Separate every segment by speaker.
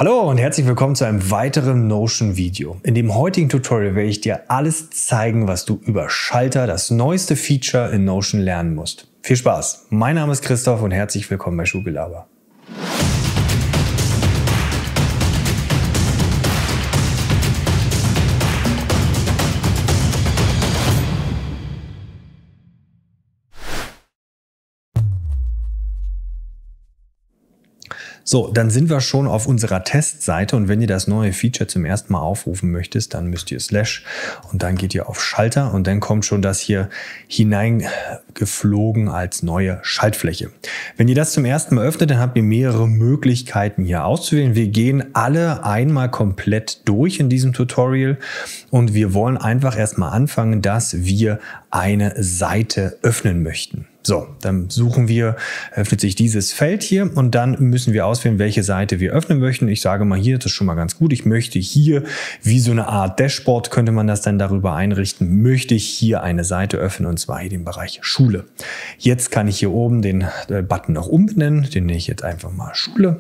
Speaker 1: Hallo und herzlich willkommen zu einem weiteren Notion-Video. In dem heutigen Tutorial werde ich dir alles zeigen, was du über Schalter, das neueste Feature in Notion, lernen musst. Viel Spaß! Mein Name ist Christoph und herzlich willkommen bei Schulgelaber. So, dann sind wir schon auf unserer Testseite und wenn ihr das neue Feature zum ersten Mal aufrufen möchtest, dann müsst ihr Slash und dann geht ihr auf Schalter und dann kommt schon das hier hineingeflogen als neue Schaltfläche. Wenn ihr das zum ersten Mal öffnet, dann habt ihr mehrere Möglichkeiten hier auszuwählen. Wir gehen alle einmal komplett durch in diesem Tutorial und wir wollen einfach erstmal anfangen, dass wir eine Seite öffnen möchten. So, dann öffnet sich dieses Feld hier und dann müssen wir auswählen, welche Seite wir öffnen möchten. Ich sage mal hier, das ist schon mal ganz gut. Ich möchte hier, wie so eine Art Dashboard, könnte man das dann darüber einrichten, möchte ich hier eine Seite öffnen und zwar hier den Bereich Schule. Jetzt kann ich hier oben den Button noch umbenennen, den nenne ich jetzt einfach mal Schule.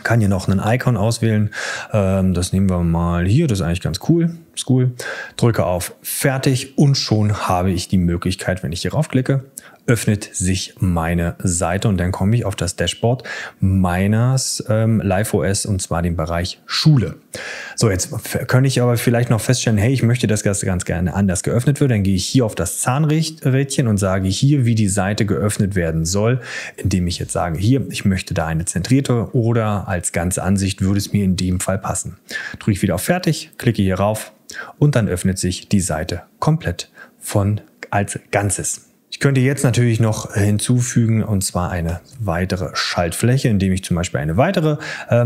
Speaker 1: Kann hier noch einen Icon auswählen. Das nehmen wir mal hier, das ist eigentlich ganz cool. School. Drücke auf Fertig und schon habe ich die Möglichkeit, wenn ich hier raufklicke, öffnet sich meine Seite und dann komme ich auf das Dashboard meines LiveOS und zwar den Bereich Schule. So, jetzt könnte ich aber vielleicht noch feststellen, hey, ich möchte, dass das ganz gerne anders geöffnet wird. Dann gehe ich hier auf das Zahnrädchen und sage hier, wie die Seite geöffnet werden soll, indem ich jetzt sage, hier, ich möchte da eine zentrierte oder als ganze Ansicht würde es mir in dem Fall passen. Drücke ich wieder auf Fertig, klicke hier rauf und dann öffnet sich die Seite komplett als Ganzes. Ich könnte jetzt natürlich noch hinzufügen und zwar eine weitere Schaltfläche, indem ich zum Beispiel eine weitere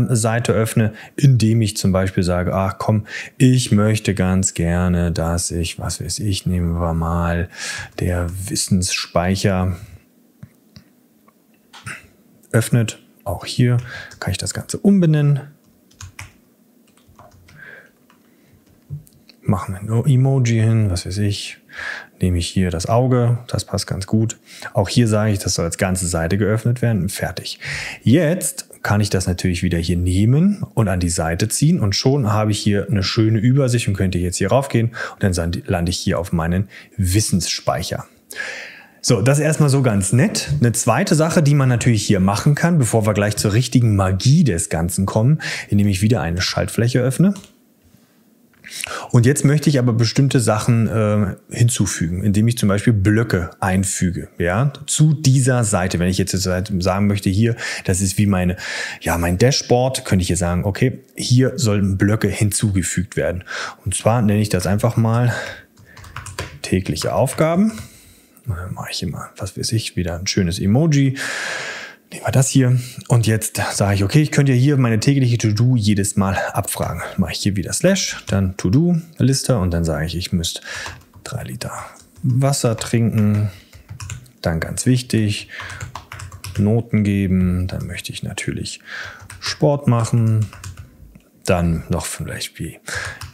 Speaker 1: Seite öffne, indem ich zum Beispiel sage, ach komm, ich möchte ganz gerne, dass ich, was weiß ich, nehmen wir mal der Wissensspeicher öffnet. Auch hier kann ich das Ganze umbenennen. Machen wir ein Emoji hin, was weiß ich. Nehme ich hier das Auge, das passt ganz gut. Auch hier sage ich, das soll als ganze Seite geöffnet werden. Fertig. Jetzt kann ich das natürlich wieder hier nehmen und an die Seite ziehen und schon habe ich hier eine schöne Übersicht und könnte jetzt hier raufgehen und dann lande ich hier auf meinen Wissensspeicher. So, das erstmal so ganz nett. Eine zweite Sache, die man natürlich hier machen kann, bevor wir gleich zur richtigen Magie des Ganzen kommen, indem ich wieder eine Schaltfläche öffne. Und jetzt möchte ich aber bestimmte Sachen hinzufügen, indem ich zum Beispiel Blöcke einfüge, ja, zu dieser Seite. Wenn ich jetzt sagen möchte, hier, das ist wie mein Dashboard, könnte ich hier sagen, okay, hier sollen Blöcke hinzugefügt werden. Und zwar nenne ich das einfach mal tägliche Aufgaben. Dann mache ich hier mal, was weiß ich, wieder ein schönes Emoji. Nehmen wir das hier und jetzt sage ich, okay, ich könnte ja hier meine tägliche To-Do jedes Mal abfragen. Mache ich hier wieder Slash, dann To-Do-Liste und dann sage ich, ich müsste 3 Liter Wasser trinken. Dann ganz wichtig, Noten geben. Dann möchte ich natürlich Sport machen. Dann noch vielleicht wie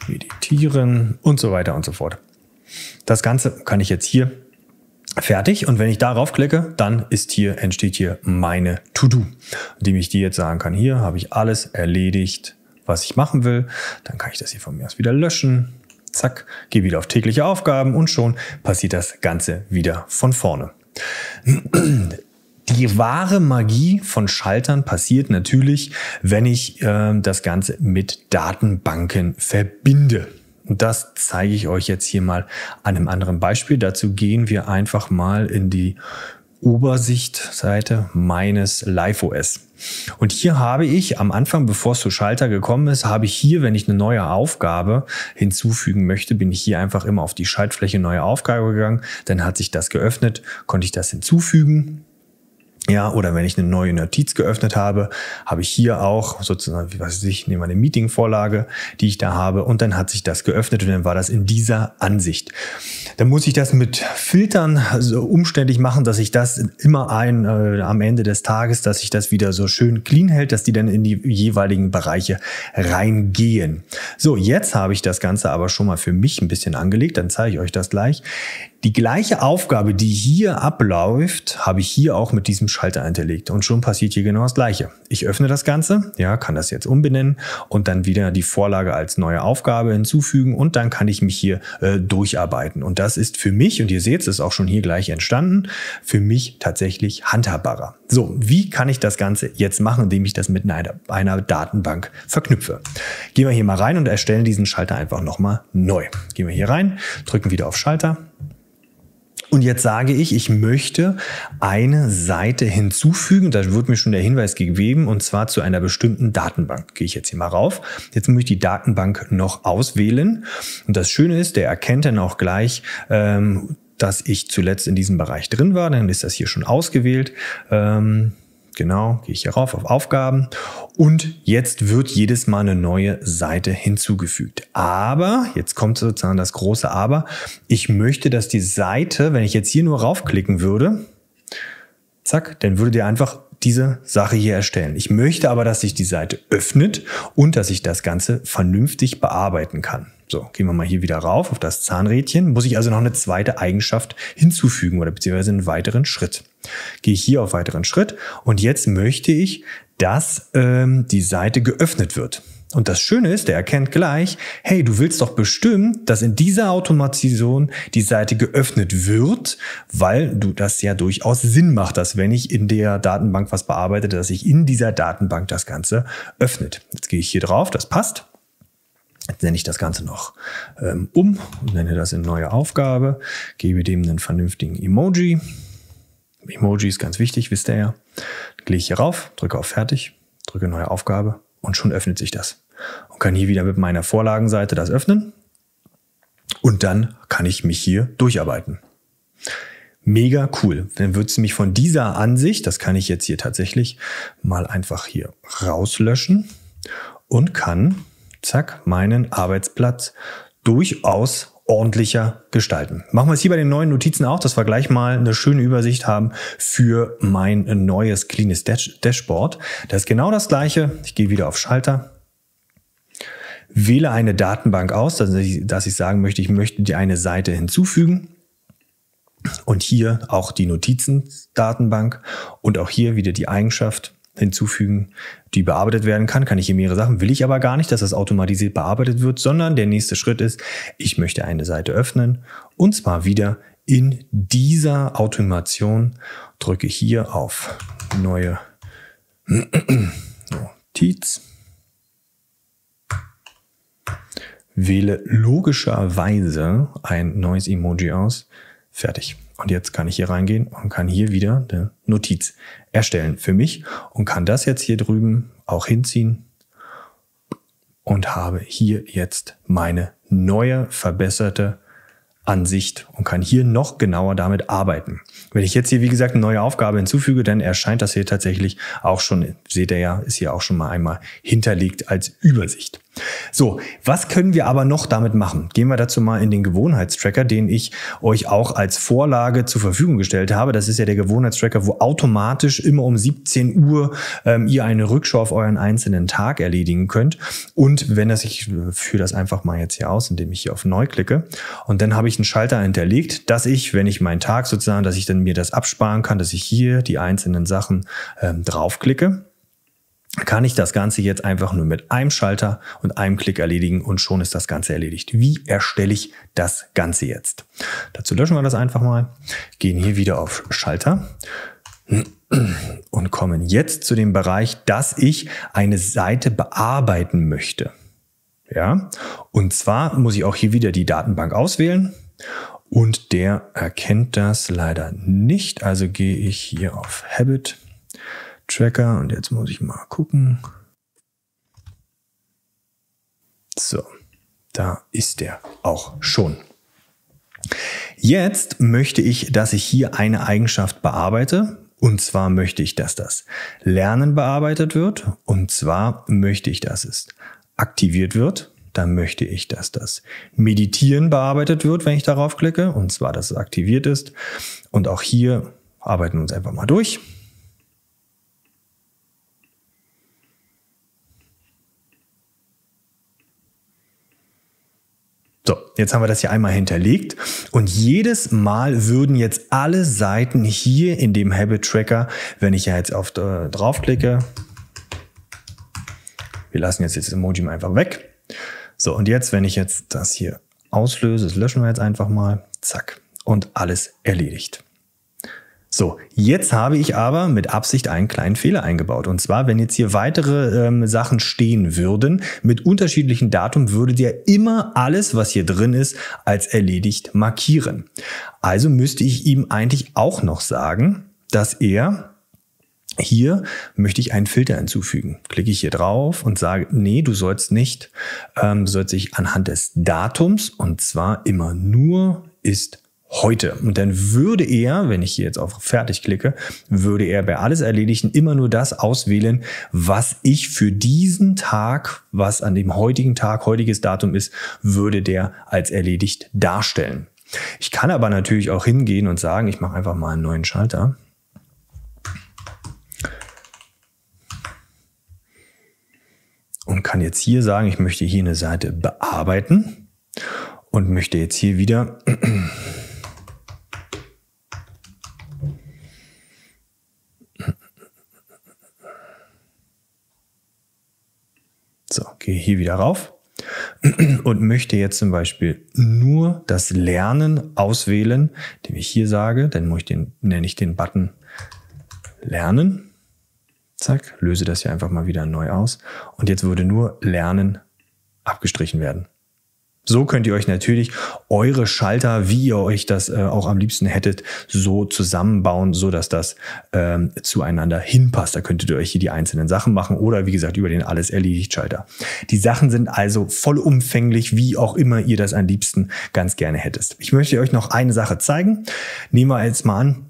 Speaker 1: meditieren und so weiter und so fort. Das Ganze kann ich jetzt hier fertig und wenn ich darauf klicke, dann entsteht hier meine To-Do, indem ich die jetzt sagen kann, hier habe ich alles erledigt, was ich machen will. Dann kann ich das hier von mir aus wieder löschen. Zack, gehe wieder auf tägliche Aufgaben und schon passiert das Ganze wieder von vorne. Die wahre Magie von Schaltern passiert natürlich, wenn ich das Ganze mit Datenbanken verbinde. Und das zeige ich euch jetzt hier mal an einem anderen Beispiel. Dazu gehen wir einfach mal in die Obersichtsseite meines LiveOS. Und hier habe ich am Anfang, bevor es zu Schalter gekommen ist, habe ich hier, wenn ich eine neue Aufgabe hinzufügen möchte, bin ich hier einfach immer auf die Schaltfläche neue Aufgabe gegangen. Dann hat sich das geöffnet, konnte ich das hinzufügen. Ja, oder wenn ich eine neue Notiz geöffnet habe, habe ich hier auch sozusagen, wie weiß ich, nehme eine Meeting-Vorlage, die ich da habe und dann hat sich das geöffnet und dann war das in dieser Ansicht. Dann muss ich das mit Filtern so umständlich machen, dass ich das immer am Ende des Tages, dass sich das wieder so schön clean hält, dass die dann in die jeweiligen Bereiche reingehen. So, jetzt habe ich das Ganze aber schon mal für mich ein bisschen angelegt, dann zeige ich euch das gleich. Die gleiche Aufgabe, die hier abläuft, habe ich hier auch mit diesem Schalter hinterlegt. Und schon passiert hier genau das Gleiche. Ich öffne das Ganze, ja, kann das jetzt umbenennen und dann wieder die Vorlage als neue Aufgabe hinzufügen und dann kann ich mich hier durcharbeiten. Und das ist für mich, und ihr seht, es ist auch schon hier gleich entstanden, für mich tatsächlich handhabbarer. So, wie kann ich das Ganze jetzt machen, indem ich das mit einer Datenbank verknüpfe? Gehen wir hier mal rein und erstellen diesen Schalter einfach nochmal neu. Gehen wir hier rein, drücken wieder auf Schalter. Und jetzt sage ich, ich möchte eine Seite hinzufügen. Da wird mir schon der Hinweis gegeben, und zwar zu einer bestimmten Datenbank. Gehe ich jetzt hier mal rauf. Jetzt muss ich die Datenbank noch auswählen. Und das Schöne ist, der erkennt dann auch gleich, dass ich zuletzt in diesem Bereich drin war. Dann ist das hier schon ausgewählt. Genau, gehe ich hier rauf auf Aufgaben und jetzt wird jedes Mal eine neue Seite hinzugefügt. Aber, jetzt kommt sozusagen das große Aber, ich möchte, dass die Seite, wenn ich jetzt hier nur raufklicken würde, zack, dann würde der einfach diese Sache hier erstellen. Ich möchte aber, dass sich die Seite öffnet und dass ich das Ganze vernünftig bearbeiten kann. So, gehen wir mal hier wieder rauf auf das Zahnrädchen. Muss ich also noch eine zweite Eigenschaft hinzufügen oder beziehungsweise einen weiteren Schritt. Gehe ich hier auf weiteren Schritt und jetzt möchte ich, dass die Seite geöffnet wird. Und das Schöne ist, der erkennt gleich, hey, du willst doch bestimmt, dass in dieser Automation die Seite geöffnet wird, weil du das ja durchaus Sinn macht, dass wenn ich in der Datenbank was bearbeite, dass sich in dieser Datenbank das Ganze öffnet. Jetzt gehe ich hier drauf, das passt. Jetzt nenne ich das Ganze noch und nenne das in neue Aufgabe, gebe dem einen vernünftigen Emoji. Emoji ist ganz wichtig, wisst ihr ja. Dann gehe ich hier rauf, drücke auf Fertig, drücke neue Aufgabe und schon öffnet sich das. Und kann hier wieder mit meiner Vorlagenseite das öffnen und dann kann ich mich hier durcharbeiten. Mega cool. Dann wird es mich von dieser Ansicht, das kann ich jetzt hier tatsächlich mal einfach hier rauslöschen und kann zack, meinen Arbeitsplatz durchaus ordentlicher gestalten. Machen wir es hier bei den neuen Notizen auch, dass wir gleich mal eine schöne Übersicht haben für mein neues cleanes Dashboard. Das ist genau das Gleiche. Ich gehe wieder auf Schalter, wähle eine Datenbank aus, dass ich sagen möchte, ich möchte dir eine Seite hinzufügen. Und hier auch die Notizen-Datenbank und auch hier wieder die Eigenschaft hinzufügen, die bearbeitet werden kann. Kann ich hier mehrere Sachen, will ich aber gar nicht, dass das automatisiert bearbeitet wird, sondern der nächste Schritt ist, ich möchte eine Seite öffnen und zwar wieder in dieser Automation, drücke hier auf neue Notiz, wähle logischerweise ein neues Emoji aus, fertig. Und jetzt kann ich hier reingehen und kann hier wieder eine Notiz erstellen für mich und kann das jetzt hier drüben auch hinziehen und habe hier jetzt meine neue, verbesserte Ansicht und kann hier noch genauer damit arbeiten. Wenn ich jetzt hier, wie gesagt, eine neue Aufgabe hinzufüge, dann erscheint das hier tatsächlich auch schon, seht ihr ja, ist hier auch schon mal einmal hinterlegt als Übersicht. So, was können wir aber noch damit machen? Gehen wir dazu mal in den Gewohnheitstracker, den ich euch auch als Vorlage zur Verfügung gestellt habe. Das ist ja der Gewohnheitstracker, wo automatisch immer um 17 Uhr ihr eine Rückschau auf euren einzelnen Tag erledigen könnt. Und wenn das, ich führe das einfach mal jetzt hier aus, indem ich hier auf Neu klicke. Und dann habe ich einen Schalter hinterlegt, dass ich, wenn ich meinen Tag sozusagen, dass ich dann mir das absparen kann, dass ich hier die einzelnen Sachen draufklicke. Kann ich das Ganze jetzt einfach nur mit einem Schalter und einem Klick erledigen und schon ist das Ganze erledigt. Wie erstelle ich das Ganze jetzt? Dazu löschen wir das einfach mal, gehen hier wieder auf Schalter und kommen jetzt zu dem Bereich, dass ich eine Seite bearbeiten möchte. Ja, und zwar muss ich auch hier wieder die Datenbank auswählen und der erkennt das leider nicht. Also gehe ich hier auf Habit Tracker und jetzt muss ich mal gucken. So, da ist der auch schon. Jetzt möchte ich, dass ich hier eine Eigenschaft bearbeite. Und zwar möchte ich, dass das Lernen bearbeitet wird. Und zwar möchte ich, dass es aktiviert wird. Dann möchte ich, dass das Meditieren bearbeitet wird, wenn ich darauf klicke. Und zwar, dass es aktiviert ist. Und auch hier arbeiten wir uns einfach mal durch. So, jetzt haben wir das hier einmal hinterlegt und jedes Mal würden jetzt alle Seiten hier in dem Habit Tracker, wenn ich ja jetzt auf draufklicke, wir lassen jetzt das Emoji mal einfach weg. So, und jetzt, wenn ich jetzt das hier auslöse, das löschen wir jetzt einfach mal, zack, und alles erledigt. So, jetzt habe ich aber mit Absicht einen kleinen Fehler eingebaut. Und zwar, wenn jetzt hier weitere Sachen stehen würden, mit unterschiedlichen Datum, würde der immer alles, was hier drin ist, als erledigt markieren. Also müsste ich ihm eigentlich auch noch sagen, dass er hier möchte ich einen Filter hinzufügen. Klicke ich hier drauf und sage, nee, du sollst nicht, du sollst dich anhand des Datums, und zwar immer nur ist heute. Und dann würde er, wenn ich hier jetzt auf Fertig klicke, würde er bei alles Erledigten immer nur das auswählen, was ich für diesen Tag, was an dem heutigen Tag, heutiges Datum ist, würde der als erledigt darstellen. Ich kann aber natürlich auch hingehen und sagen, ich mache einfach mal einen neuen Schalter. Und kann jetzt hier sagen, ich möchte hier eine Seite bearbeiten und möchte jetzt hier wieder so, gehe hier wieder rauf und möchte jetzt zum Beispiel nur das Lernen auswählen, indem ich hier sage, dann nenne ich den Button Lernen. Zack, löse das hier einfach mal wieder neu aus. Und jetzt würde nur Lernen abgestrichen werden. So könnt ihr euch natürlich eure Schalter, wie ihr euch das auch am liebsten hättet, so zusammenbauen, so dass das zueinander hinpasst. Da könntet ihr euch hier die einzelnen Sachen machen oder wie gesagt über den Alles erledigt Schalter. Die Sachen sind also vollumfänglich, wie auch immer ihr das am liebsten ganz gerne hättet. Ich möchte euch noch eine Sache zeigen. Nehmen wir jetzt mal an,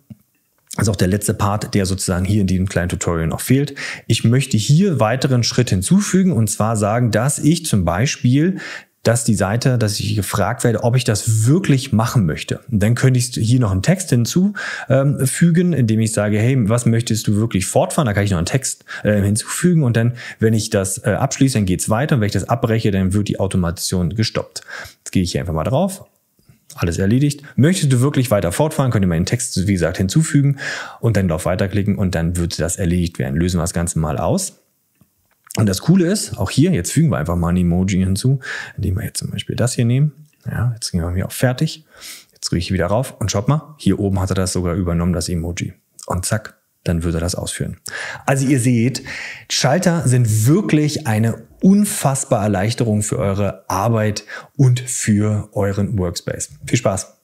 Speaker 1: das ist auch der letzte Part, der sozusagen hier in diesem kleinen Tutorial noch fehlt. Ich möchte hier weiteren Schritt hinzufügen und zwar sagen, dass ich zum Beispiel, dass ich gefragt werde, ob ich das wirklich machen möchte. Und dann könnte ich hier noch einen Text hinzufügen, indem ich sage, hey, was möchtest du wirklich fortfahren? Da kann ich noch einen Text hinzufügen und dann, wenn ich das abschließe, dann geht es weiter. Und wenn ich das abbreche, dann wird die Automation gestoppt. Jetzt gehe ich hier einfach mal drauf. Alles erledigt. Möchtest du wirklich weiter fortfahren, könnt ihr mal den Text, wie gesagt, hinzufügen und dann auf Weiterklicken und dann wird das erledigt werden. Lösen wir das Ganze mal aus. Und das Coole ist, auch hier, jetzt fügen wir einfach mal ein Emoji hinzu, indem wir jetzt zum Beispiel das hier nehmen. Ja, jetzt gehen wir hier auf Fertig. Jetzt drücke ich wieder rauf und schaut mal, hier oben hat er das sogar übernommen, das Emoji. Und zack, dann würde er das ausführen. Also ihr seht, Schalter sind wirklich eine unfassbare Erleichterung für eure Arbeit und für euren Workspace. Viel Spaß!